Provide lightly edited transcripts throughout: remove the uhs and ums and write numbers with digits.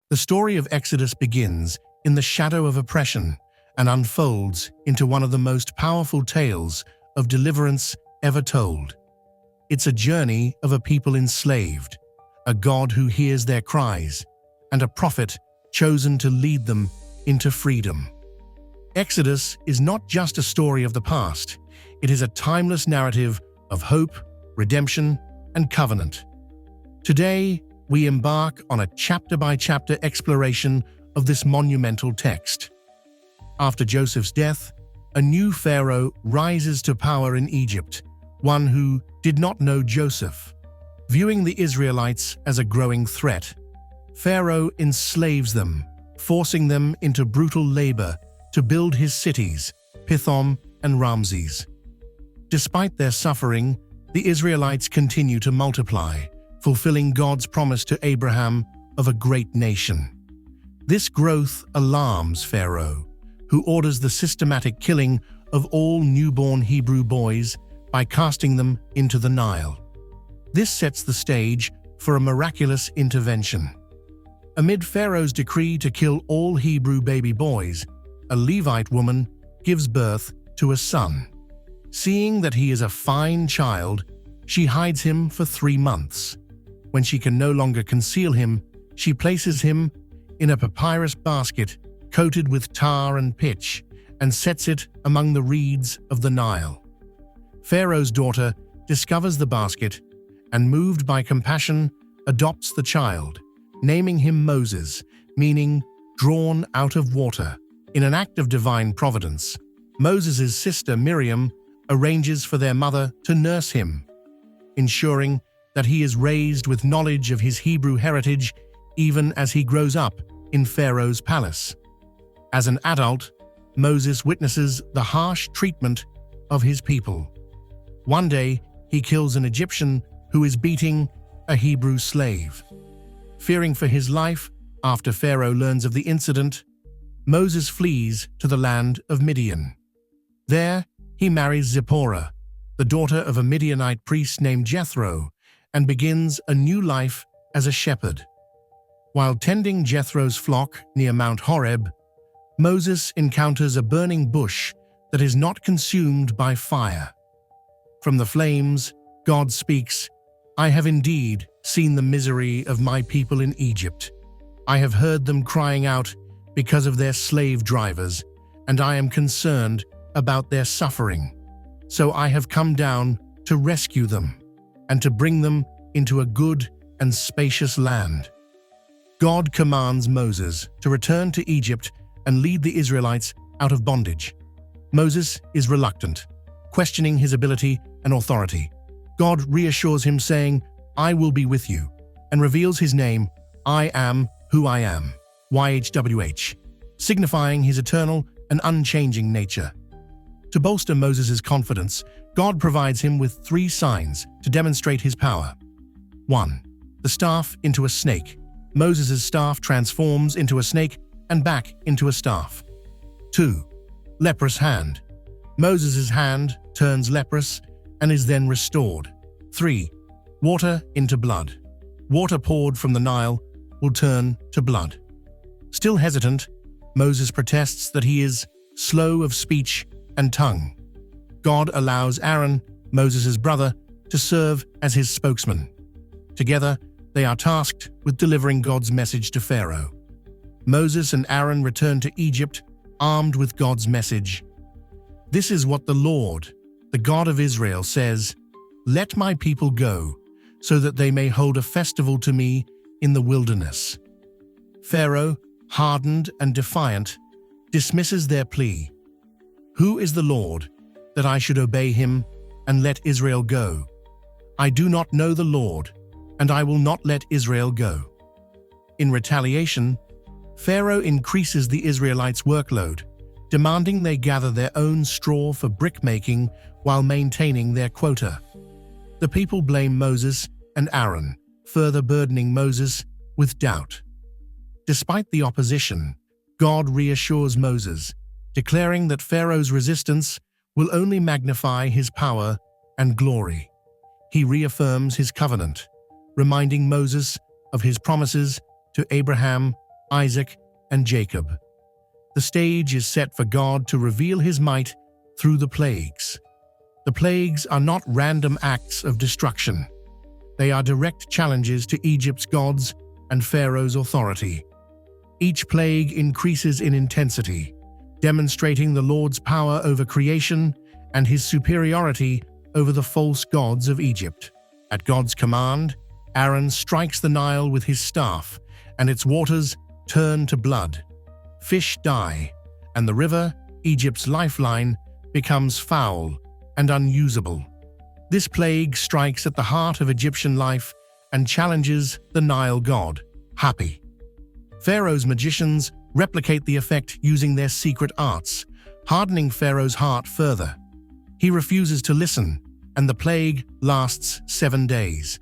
The story of Exodus begins in the shadow of oppression and unfolds into one of the most powerful tales of deliverance ever told. It's a journey of a people enslaved, a God who hears their cries, and a prophet chosen to lead them into freedom. Exodus is not just a story of the past, it is a timeless narrative of hope, redemption, and covenant. Today, we embark on a chapter-by-chapter exploration of this monumental text. After Joseph's death, a new pharaoh rises to power in Egypt, one who did not know Joseph. Viewing the Israelites as a growing threat, Pharaoh enslaves them, forcing them into brutal labor to build his cities, Pithom and Ramses. Despite their suffering, the Israelites continue to multiply, fulfilling God's promise to Abraham of a great nation. This growth alarms Pharaoh, who orders the systematic killing of all newborn Hebrew boys by casting them into the Nile. This sets the stage for a miraculous intervention. Amid Pharaoh's decree to kill all Hebrew baby boys, a Levite woman gives birth to a son. Seeing that he is a fine child, she hides him for 3 months. When she can no longer conceal him, she places him in a papyrus basket coated with tar and pitch and sets it among the reeds of the Nile. Pharaoh's daughter discovers the basket and, moved by compassion, adopts the child, naming him Moses, meaning drawn out of water. In an act of divine providence, Moses' sister Miriam arranges for their mother to nurse him, ensuring that he is raised with knowledge of his Hebrew heritage even as he grows up in Pharaoh's palace. As an adult, Moses witnesses the harsh treatment of his people. One day, he kills an Egyptian who is beating a Hebrew slave. Fearing for his life after Pharaoh learns of the incident, Moses flees to the land of Midian. There, he marries Zipporah, the daughter of a Midianite priest named Jethro, and begins a new life as a shepherd. While tending Jethro's flock near Mount Horeb, Moses encounters a burning bush that is not consumed by fire. From the flames, God speaks, "I have indeed seen the misery of my people in Egypt. I have heard them crying out because of their slave drivers, and I am concerned about their suffering. So I have come down to rescue them and to bring them into a good and spacious land." God commands Moses to return to Egypt and lead the Israelites out of bondage. Moses is reluctant, questioning his ability and authority. God reassures him, saying, "I will be with you," and reveals his name, "I am who I am," YHWH, signifying his eternal and unchanging nature. To bolster Moses' confidence, God provides him with 3 signs to demonstrate his power. 1. The staff into a snake. Moses' staff transforms into a snake and back into a staff. 2. Leprous hand. Moses' hand turns leprous and is then restored. 3. Water into blood. Water poured from the Nile will turn to blood. Still hesitant, Moses protests that he is slow of speech and tongue. God allows Aaron, Moses' brother, to serve as his spokesman. Together, they are tasked with delivering God's message to Pharaoh. Moses and Aaron return to Egypt, armed with God's message. "This is what the Lord, the God of Israel, says, Let my people go, so that they may hold a festival to me in the wilderness." Pharaoh, hardened and defiant, dismisses their plea. "Who is the Lord, that I should obey him and let Israel go? I do not know the Lord, and I will not let Israel go." In retaliation, Pharaoh increases the Israelites' workload, demanding they gather their own straw for brick-making while maintaining their quota. The people blame Moses and Aaron, further burdening Moses with doubt. Despite the opposition, God reassures Moses, declaring that Pharaoh's resistance will only magnify his power and glory. He reaffirms his covenant, reminding Moses of his promises to Abraham Isaac, and Jacob. The stage is set for God to reveal his might through the plagues. The plagues are not random acts of destruction. They are direct challenges to Egypt's gods and Pharaoh's authority. Each plague increases in intensity, demonstrating the Lord's power over creation and his superiority over the false gods of Egypt. At God's command, Aaron strikes the Nile with his staff, and its waters turn to blood. Fish die, and the river, Egypt's lifeline, becomes foul and unusable. This plague strikes at the heart of Egyptian life and challenges the Nile god, Hapi. Pharaoh's magicians replicate the effect using their secret arts, hardening Pharaoh's heart further. He refuses to listen, and the plague lasts 7 days.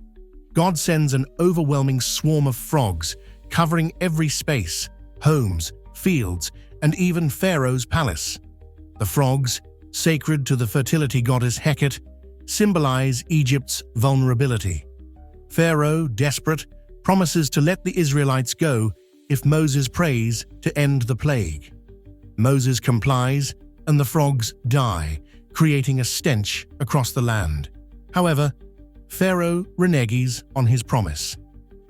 God sends an overwhelming swarm of frogs, covering every space, homes, fields, and even Pharaoh's palace. The frogs, sacred to the fertility goddess Heket, symbolize Egypt's vulnerability. Pharaoh, desperate, promises to let the Israelites go if Moses prays to end the plague. Moses complies, and the frogs die, creating a stench across the land. However, Pharaoh reneges on his promise.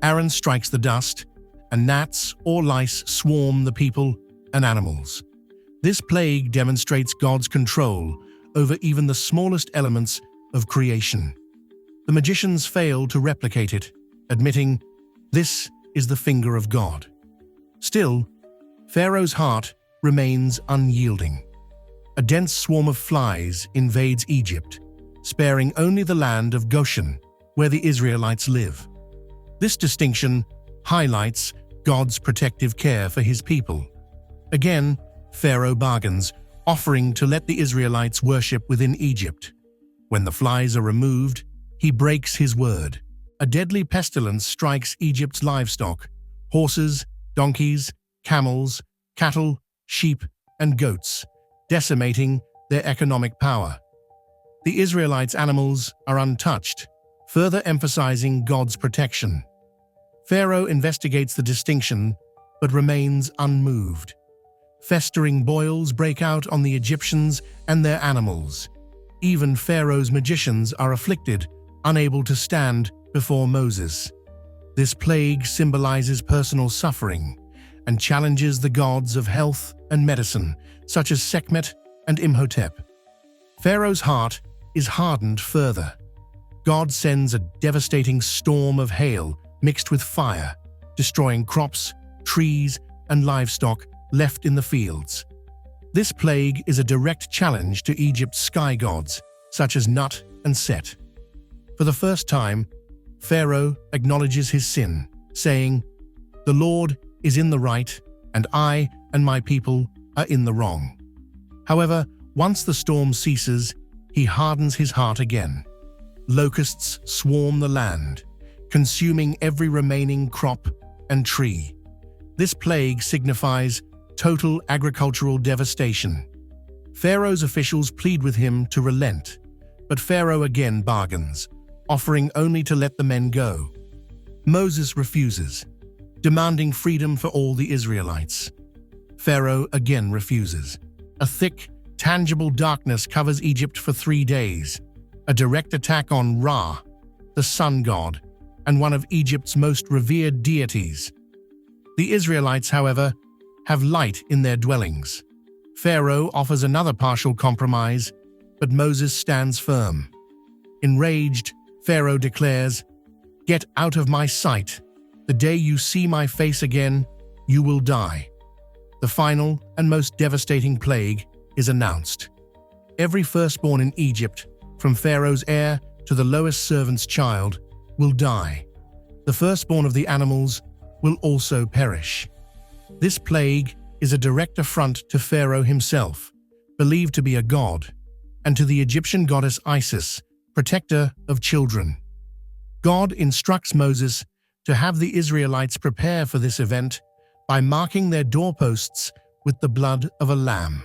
Aaron strikes the dust, and gnats or lice swarm the people and animals. This plague demonstrates God's control over even the smallest elements of creation. The magicians fail to replicate it, admitting, "This is the finger of God." Still, Pharaoh's heart remains unyielding. A dense swarm of flies invades Egypt, sparing only the land of Goshen, where the Israelites live. This distinction highlights God's protective care for his people. Again, Pharaoh bargains, offering to let the Israelites worship within Egypt. When the flies are removed, he breaks his word. A deadly pestilence strikes Egypt's livestock: horses, donkeys, camels, cattle, sheep, and goats, decimating their economic power. The Israelites' animals are untouched, further emphasizing God's protection. Pharaoh investigates the distinction, but remains unmoved. Festering boils break out on the Egyptians and their animals. Even Pharaoh's magicians are afflicted, unable to stand before Moses. This plague symbolizes personal suffering and challenges the gods of health and medicine, such as Sekhmet and Imhotep. Pharaoh's heart is hardened further. God sends a devastating storm of hail mixed with fire, destroying crops, trees, and livestock left in the fields. This plague is a direct challenge to Egypt's sky gods, such as Nut and Set. For the first time, Pharaoh acknowledges his sin, saying, "The Lord is in the right, and I and my people are in the wrong." However, once the storm ceases, he hardens his heart again. Locusts swarm the land, consuming every remaining crop and tree. This plague signifies total agricultural devastation. Pharaoh's officials plead with him to relent, but Pharaoh again bargains, offering only to let the men go. Moses refuses, demanding freedom for all the Israelites. Pharaoh again refuses. A thick, tangible darkness covers Egypt for 3 days, a direct attack on Ra, the sun god, and one of Egypt's most revered deities. The Israelites, however, have light in their dwellings. Pharaoh offers another partial compromise, but Moses stands firm. Enraged, Pharaoh declares, "Get out of my sight. The day you see my face again, you will die." The final and most devastating plague is announced. Every firstborn in Egypt, from Pharaoh's heir to the lowest servant's child, will die. The firstborn of the animals will also perish. This plague is a direct affront to Pharaoh himself, believed to be a god, and to the Egyptian goddess Isis, protector of children. God instructs Moses to have the Israelites prepare for this event by marking their doorposts with the blood of a lamb.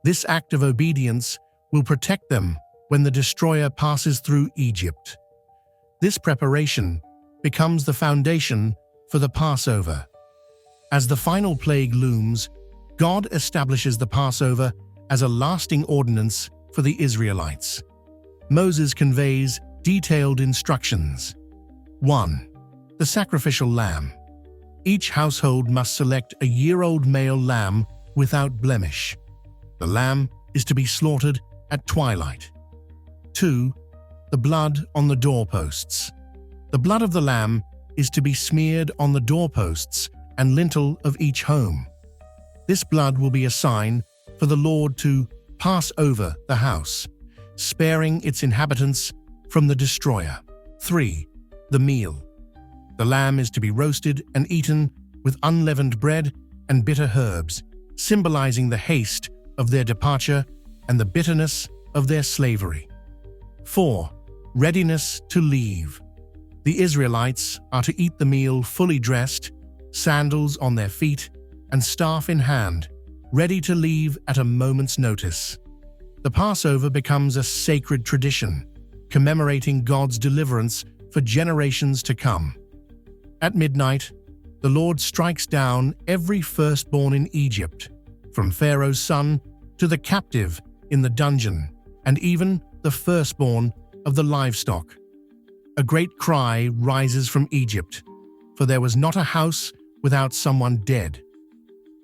This act of obedience will protect them when the destroyer passes through Egypt. This preparation becomes the foundation for the Passover. As the final plague looms, God establishes the Passover as a lasting ordinance for the Israelites. Moses conveys detailed instructions. 1. The sacrificial lamb. Each household must select a year-old male lamb without blemish. The lamb is to be slaughtered at twilight. 2. The blood on the doorposts. The blood of the lamb is to be smeared on the doorposts and lintel of each home. This blood will be a sign for the Lord to pass over the house, sparing its inhabitants from the destroyer. 3. The meal. The lamb is to be roasted and eaten with unleavened bread and bitter herbs, symbolizing the haste of their departure and the bitterness of their slavery. 4. Readiness to leave. The Israelites are to eat the meal fully dressed, sandals on their feet, and staff in hand, ready to leave at a moment's notice. The Passover becomes a sacred tradition, commemorating God's deliverance for generations to come. At midnight, the Lord strikes down every firstborn in Egypt, from Pharaoh's son to the captive in the dungeon, and even the firstborn of the livestock. A great cry rises from Egypt, for there was not a house without someone dead.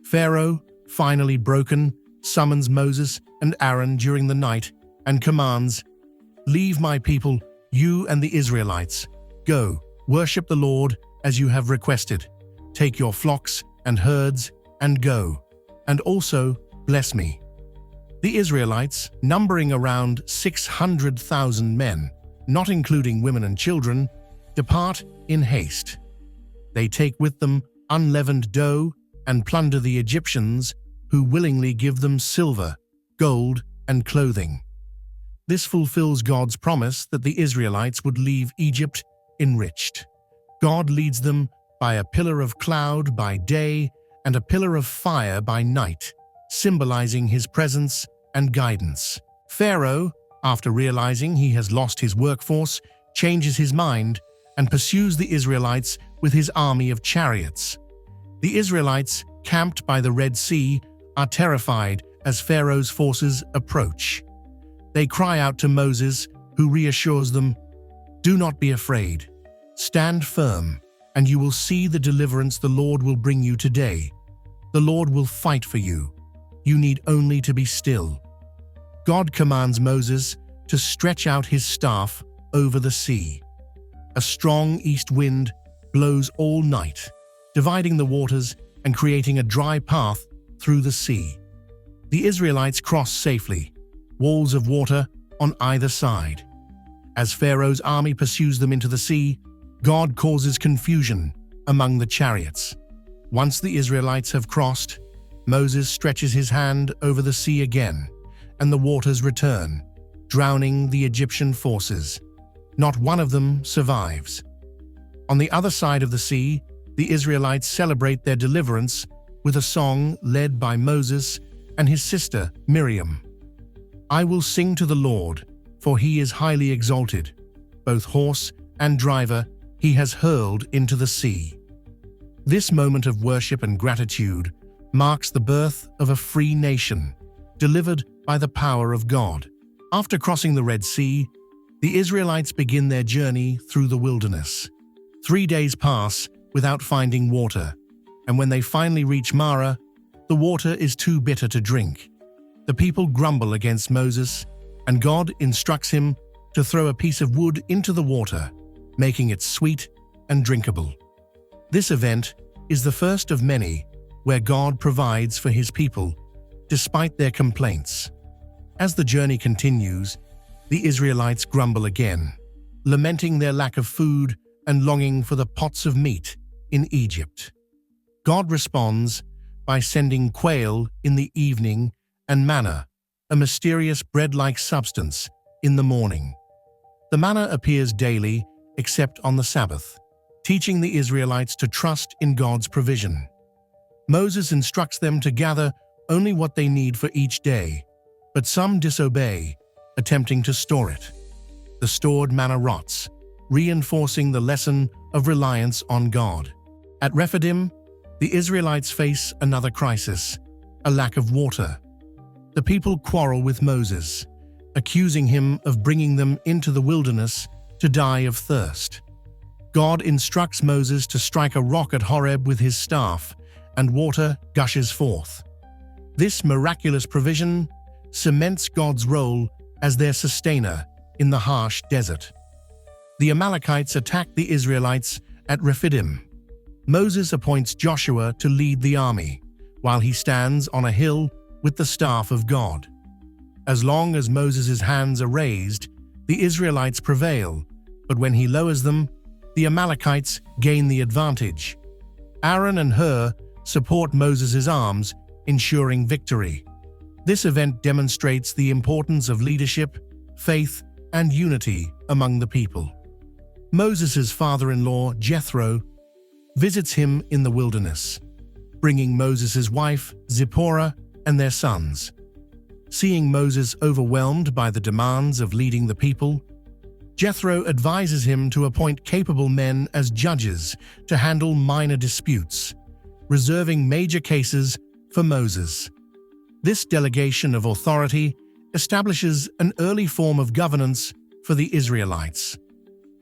Pharaoh, finally broken, summons Moses and Aaron during the night and commands, "Leave my people, you and the Israelites. Go, worship the Lord as you have requested. Take your flocks and herds and go, and also bless me." The Israelites, numbering around 600,000 men, not including women and children, depart in haste. They take with them unleavened dough and plunder the Egyptians, who willingly give them silver, gold, and clothing. This fulfills God's promise that the Israelites would leave Egypt enriched. God leads them by a pillar of cloud by day and a pillar of fire by night, symbolizing his presence and guidance. Pharaoh, after realizing he has lost his workforce, changes his mind and pursues the Israelites with his army of chariots. The Israelites, camped by the Red Sea, are terrified as Pharaoh's forces approach. They cry out to Moses, who reassures them, "Do not be afraid. Stand firm, and you will see the deliverance the Lord will bring you today. The Lord will fight for you. You need only to be still." God commands Moses to stretch out his staff over the sea. A strong east wind blows all night, dividing the waters and creating a dry path through the sea. The Israelites cross safely, walls of water on either side. As Pharaoh's army pursues them into the sea, God causes confusion among the chariots. Once the Israelites have crossed, Moses stretches his hand over the sea again, and the waters return, drowning the Egyptian forces. Not one of them survives. On the other side of the sea, the Israelites celebrate their deliverance with a song led by Moses and his sister Miriam. "I will sing to the Lord, for he is highly exalted. Both horse and driver he has hurled into the sea." This moment of worship and gratitude marks the birth of a free nation, delivered by the power of God. After crossing the Red Sea, the Israelites begin their journey through the wilderness. 3 days pass without finding water, and when they finally reach Marah, the water is too bitter to drink. The people grumble against Moses, and God instructs him to throw a piece of wood into the water, making it sweet and drinkable. This event is the first of many where God provides for his people, despite their complaints. As the journey continues, the Israelites grumble again, lamenting their lack of food and longing for the pots of meat in Egypt. God responds by sending quail in the evening and manna, a mysterious bread-like substance, in the morning. The manna appears daily except on the Sabbath, teaching the Israelites to trust in God's provision. Moses instructs them to gather only what they need for each day, but some disobey, attempting to store it. The stored manna rots, reinforcing the lesson of reliance on God. At Rephidim, The Israelites face another crisis, a lack of water. The people quarrel with Moses, accusing him of bringing them into the wilderness to die of thirst. God instructs Moses to strike a rock at Horeb with his staff, and water gushes forth. This miraculous provision cements God's role as their sustainer in the harsh desert. The Amalekites attack the Israelites at Rephidim. Moses appoints Joshua to lead the army, while he stands on a hill with the staff of God. As long as Moses' hands are raised, the Israelites prevail, but when he lowers them, the Amalekites gain the advantage. Aaron and Hur support Moses' arms, ensuring victory. This event demonstrates the importance of leadership, faith, and unity among the people. Moses' father-in-law, Jethro, visits him in the wilderness, bringing Moses' wife, Zipporah, and their sons. Seeing Moses overwhelmed by the demands of leading the people, Jethro advises him to appoint capable men as judges to handle minor disputes, reserving major cases for Moses. This delegation of authority establishes an early form of governance for the Israelites.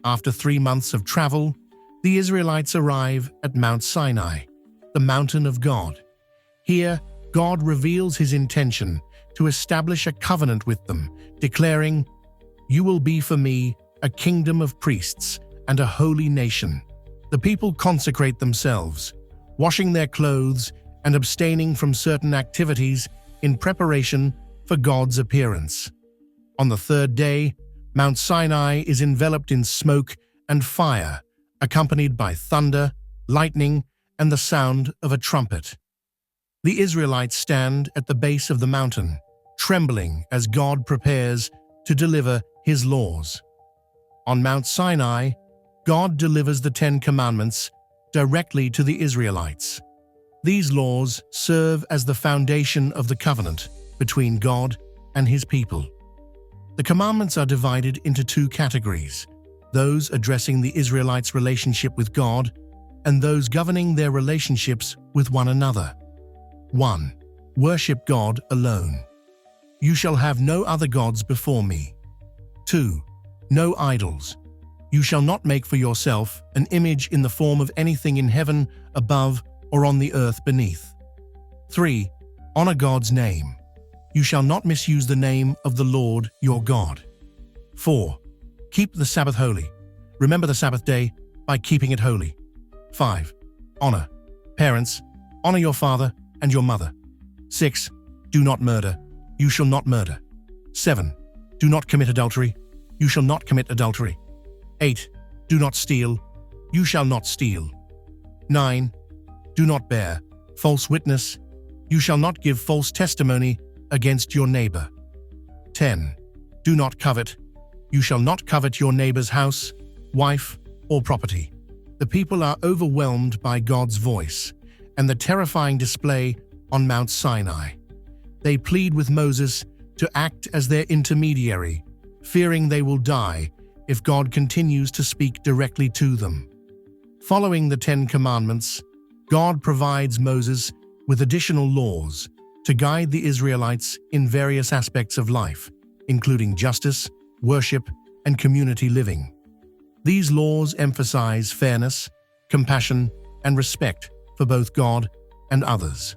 After 3 months of travel, the Israelites arrive at Mount Sinai, the mountain of God. Here, God reveals his intention to establish a covenant with them, declaring, "You will be for me a kingdom of priests and a holy nation." The people consecrate themselves, washing their clothes and abstaining from certain activities in preparation for God's appearance. On the third day, Mount Sinai is enveloped in smoke and fire, accompanied by thunder, lightning, and the sound of a trumpet. The Israelites stand at the base of the mountain, trembling as God prepares to deliver his laws. On Mount Sinai, God delivers the 10 Commandments directly to the Israelites. These laws serve as the foundation of the covenant between God and his people. The commandments are divided into 2 categories: those addressing the Israelites' relationship with God and those governing their relationships with one another. 1. Worship God alone. You shall have no other gods before me. 2. No idols. You shall not make for yourself an image in the form of anything in heaven above or on the earth beneath. 3. Honor God's name. You shall not misuse the name of the Lord your God. 4. Keep the Sabbath holy. Remember the Sabbath day by keeping it holy. 5. Honor. Parents, honor your father and your mother. 6. Do not murder. You shall not murder. 7. Do not commit adultery. You shall not commit adultery. 8. Do not steal. You shall not steal. 9. Do not bear false witness. You shall not give false testimony against your neighbor. 10. Do not covet. You shall not covet your neighbor's house, wife, or property. The people are overwhelmed by God's voice and the terrifying display on Mount Sinai. They plead with Moses to act as their intermediary, fearing they will die if God continues to speak directly to them. Following the 10 Commandments, God provides Moses with additional laws to guide the Israelites in various aspects of life, including justice, worship, and community living. These laws emphasize fairness, compassion, and respect for both God and others.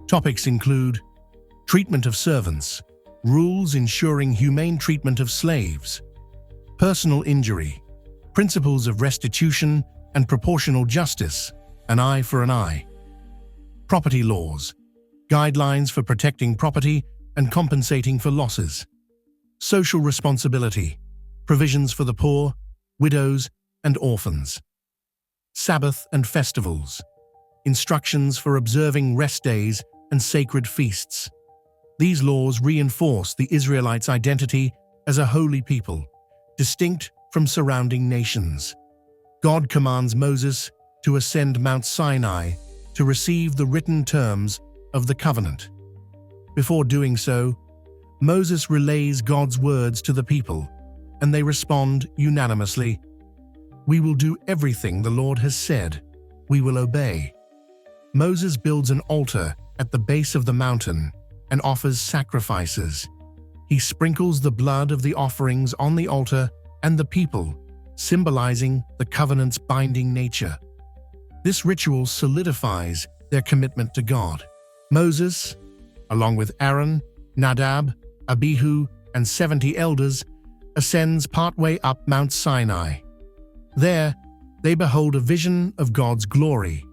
Topics include treatment of servants, rules ensuring humane treatment of slaves, personal injury, principles of restitution and proportional justice, an eye for an eye, property laws, guidelines for protecting property and compensating for losses, social responsibility, provisions for the poor, widows, and orphans, Sabbath and festivals, instructions for observing rest days and sacred feasts. These laws reinforce the Israelites' identity as a holy people, distinct from surrounding nations. God commands Moses to ascend Mount Sinai to receive the written terms of the covenant. Before doing so, Moses relays God's words to the people, and they respond unanimously, "We will do everything the Lord has said. We will obey." Moses builds an altar at the base of the mountain and offers sacrifices. He sprinkles the blood of the offerings on the altar and the people, symbolizing the covenant's binding nature. This ritual solidifies their commitment to God. Moses, along with Aaron, Nadab, Abihu, and 70 elders, ascends partway up Mount Sinai. There, they behold a vision of God's glory,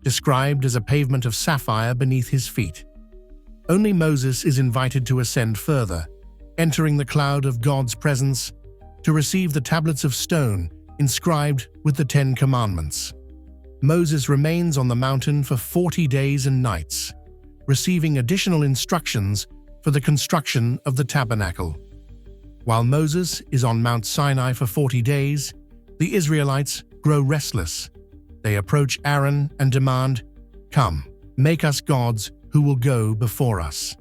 described as a pavement of sapphire beneath his feet. Only Moses is invited to ascend further, entering the cloud of God's presence to receive the tablets of stone inscribed with the 10 Commandments. Moses remains on the mountain for 40 days and nights, receiving additional instructions for the construction of the tabernacle. While Moses is on Mount Sinai for 40 days, the Israelites grow restless. They approach Aaron and demand, "Come, make us gods who will go before us."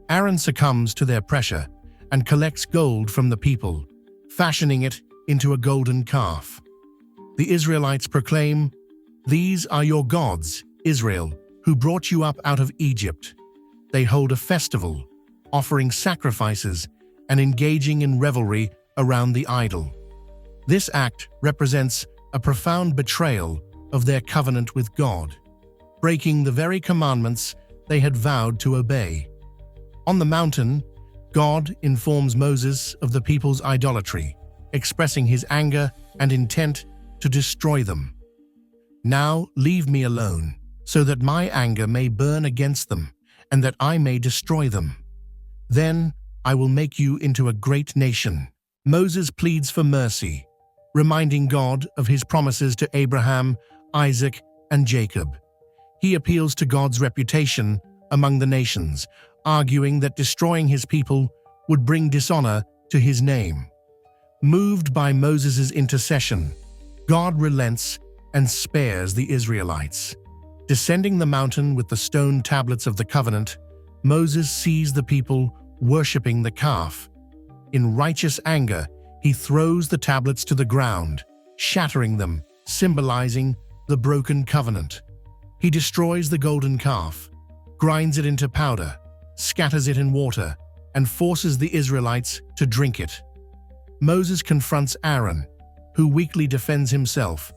Aaron succumbs to their pressure and collects gold from the people, fashioning it into a golden calf. The Israelites proclaim, "These are your gods, Israel, who brought you up out of Egypt." They hold a festival, offering sacrifices and engaging in revelry around the idol. This act represents a profound betrayal of their covenant with God, breaking the very commandments they had vowed to obey. On the mountain, God informs Moses of the people's idolatry, expressing his anger and intent to destroy them. "Now leave me alone, so that my anger may burn against them, and that I may destroy them. Then I will make you into a great nation." Moses pleads for mercy, reminding God of his promises to Abraham, Isaac, and Jacob. He appeals to God's reputation among the nations, arguing that destroying his people would bring dishonor to his name. Moved by Moses' intercession, God relents and spares the Israelites. Descending the mountain with the stone tablets of the covenant, Moses sees the people worshipping the calf. In righteous anger, he throws the tablets to the ground, shattering them, symbolizing the broken covenant. He destroys the golden calf, grinds it into powder, scatters it in water, and forces the Israelites to drink it. Moses confronts Aaron, who weakly defends himself,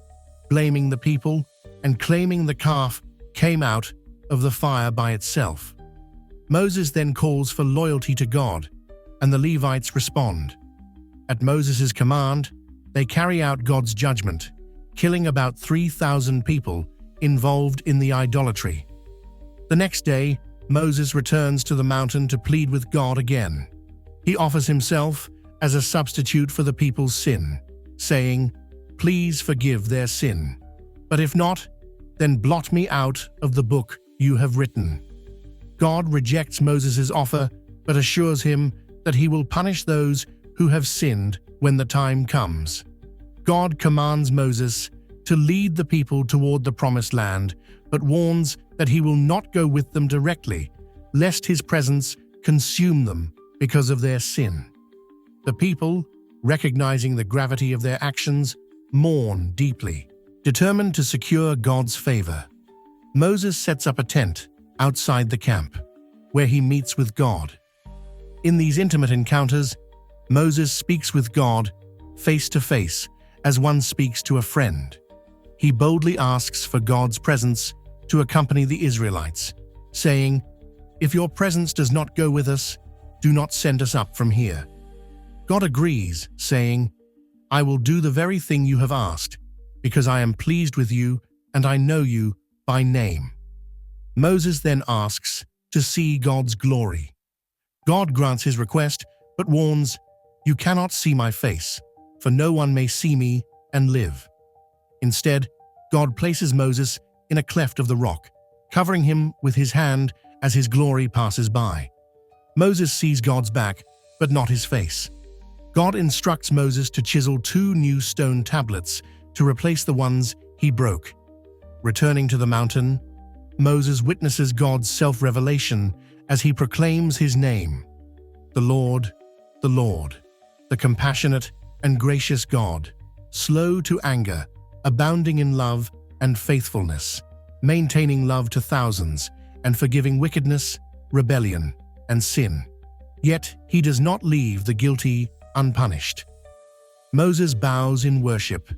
blaming the people and claiming the calf came out of the fire by itself. Moses then calls for loyalty to God, and the Levites respond. At Moses' command, they carry out God's judgment, killing about 3,000 people involved in the idolatry. The next day, Moses returns to the mountain to plead with God again. He offers himself as a substitute for the people's sin, saying, "Please forgive their sin. But if not, then blot me out of the book you have written." God rejects Moses' offer, but assures him that he will punish those who have sinned when the time comes. God commands Moses to lead the people toward the promised land, but warns that he will not go with them directly, lest his presence consume them because of their sin. The people, recognizing the gravity of their actions, mourn deeply, determined to secure God's favor. Moses sets up a tent outside the camp, where he meets with God. In these intimate encounters, Moses speaks with God face to face as one speaks to a friend. He boldly asks for God's presence to accompany the Israelites, saying, "If your presence does not go with us, do not send us up from here." God agrees, saying, "I will do the very thing you have asked, because I am pleased with you and I know you by name." Moses then asks to see God's glory. God grants his request, but warns, "You cannot see my face, for no one may see me and live." Instead, God places Moses in a cleft of the rock, covering him with his hand as his glory passes by. Moses sees God's back, but not his face. God instructs Moses to chisel 2 new stone tablets to replace the ones he broke. Returning to the mountain, Moses witnesses God's self-revelation as he proclaims his name. The Lord, the compassionate and gracious God, slow to anger, abounding in love and faithfulness, maintaining love to thousands, and forgiving wickedness, rebellion, and sin. Yet he does not leave the guilty unpunished. Moses bows in worship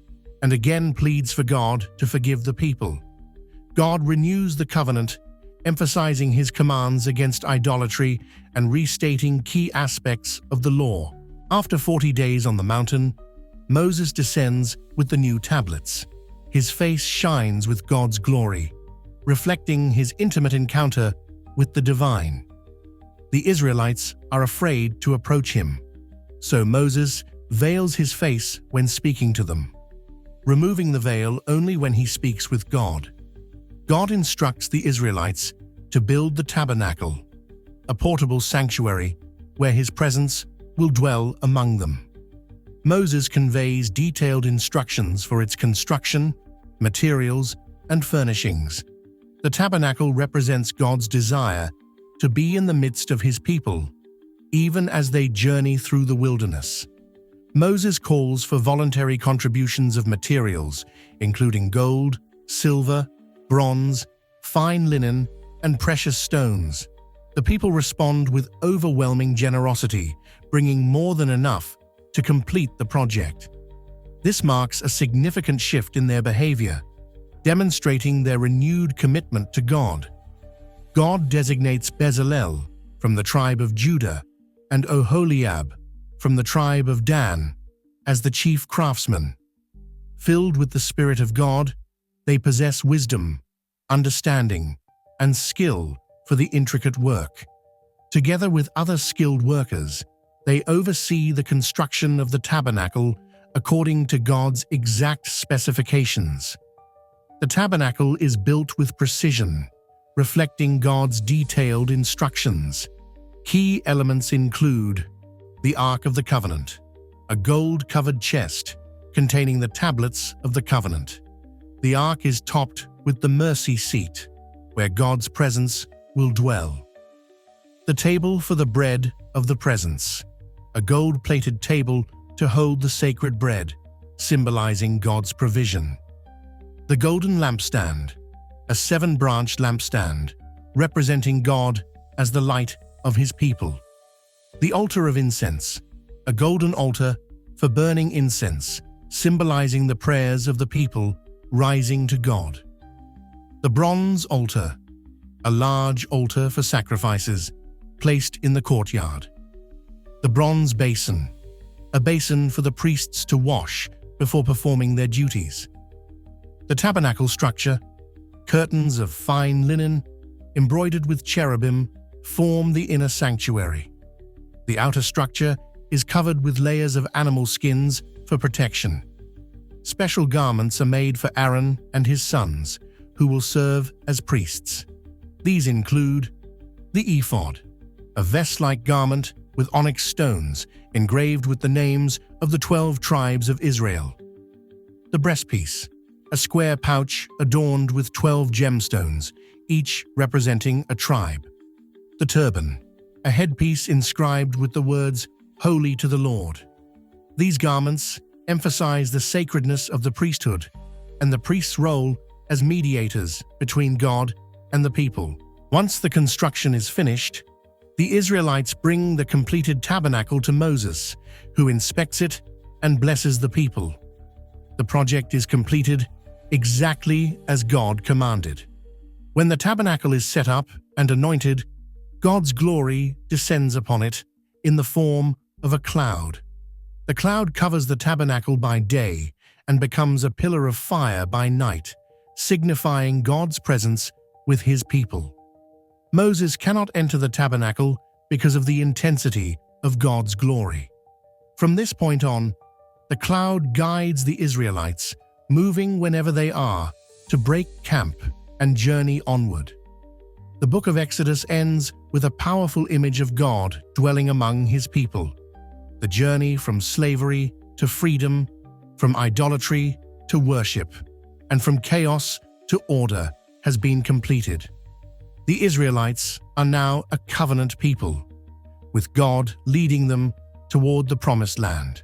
and again pleads for God to forgive the people. God renews the covenant, emphasizing his commands against idolatry and restating key aspects of the law. After 40 days on the mountain, Moses descends with the new tablets. His face shines with God's glory, reflecting his intimate encounter with the divine. The Israelites are afraid to approach him, so Moses veils his face when speaking to them, removing the veil only when he speaks with God. God instructs the Israelites to build the tabernacle, a portable sanctuary where his presence will dwell among them. Moses conveys detailed instructions for its construction, materials, and furnishings. The tabernacle represents God's desire to be in the midst of his people, even as they journey through the wilderness. Moses calls for voluntary contributions of materials, including gold, silver, bronze, fine linen, and precious stones. The people respond with overwhelming generosity, bringing more than enough to complete the project. This marks a significant shift in their behavior, demonstrating their renewed commitment to God. God designates Bezalel from the tribe of Judah and Oholiab from the tribe of Dan as the chief craftsmen. Filled with the Spirit of God, they possess wisdom, understanding, and skill for the intricate work. Together with other skilled workers, they oversee the construction of the tabernacle according to God's exact specifications. The tabernacle is built with precision, reflecting God's detailed instructions. Key elements include the Ark of the Covenant, a gold-covered chest containing the tablets of the covenant. The ark is topped with the mercy seat, where God's presence will dwell. The table for the bread of the presence, a gold-plated table to hold the sacred bread, symbolizing God's provision. The golden lampstand, a 7-branched lampstand, representing God as the light of his people. The altar of incense, a golden altar for burning incense, symbolizing the prayers of the people rising to God. The bronze altar, a large altar for sacrifices, placed in the courtyard. The bronze basin, a basin for the priests to wash before performing their duties. The tabernacle structure, curtains of fine linen, embroidered with cherubim, form the inner sanctuary. The outer structure is covered with layers of animal skins for protection. Special garments are made for Aaron and his sons, who will serve as priests. These include the ephod, a vest-like garment with onyx stones engraved with the names of the 12 tribes of Israel. The breastpiece, a square pouch adorned with 12 gemstones, each representing a tribe. The turban, a headpiece inscribed with the words, "Holy to the Lord." These garments emphasize the sacredness of the priesthood and the priest's role as mediators between God and the people. Once the construction is finished, the Israelites bring the completed tabernacle to Moses, who inspects it and blesses the people. The project is completed exactly as God commanded. When the tabernacle is set up and anointed, God's glory descends upon it in the form of a cloud. The cloud covers the tabernacle by day and becomes a pillar of fire by night, signifying God's presence with his people. Moses cannot enter the tabernacle because of the intensity of God's glory. From this point on, the cloud guides the Israelites, moving whenever they are, to break camp and journey onward. The book of Exodus ends with a powerful image of God dwelling among his people. The journey from slavery to freedom, from idolatry to worship, and from chaos to order has been completed. The Israelites are now a covenant people, with God leading them toward the promised land.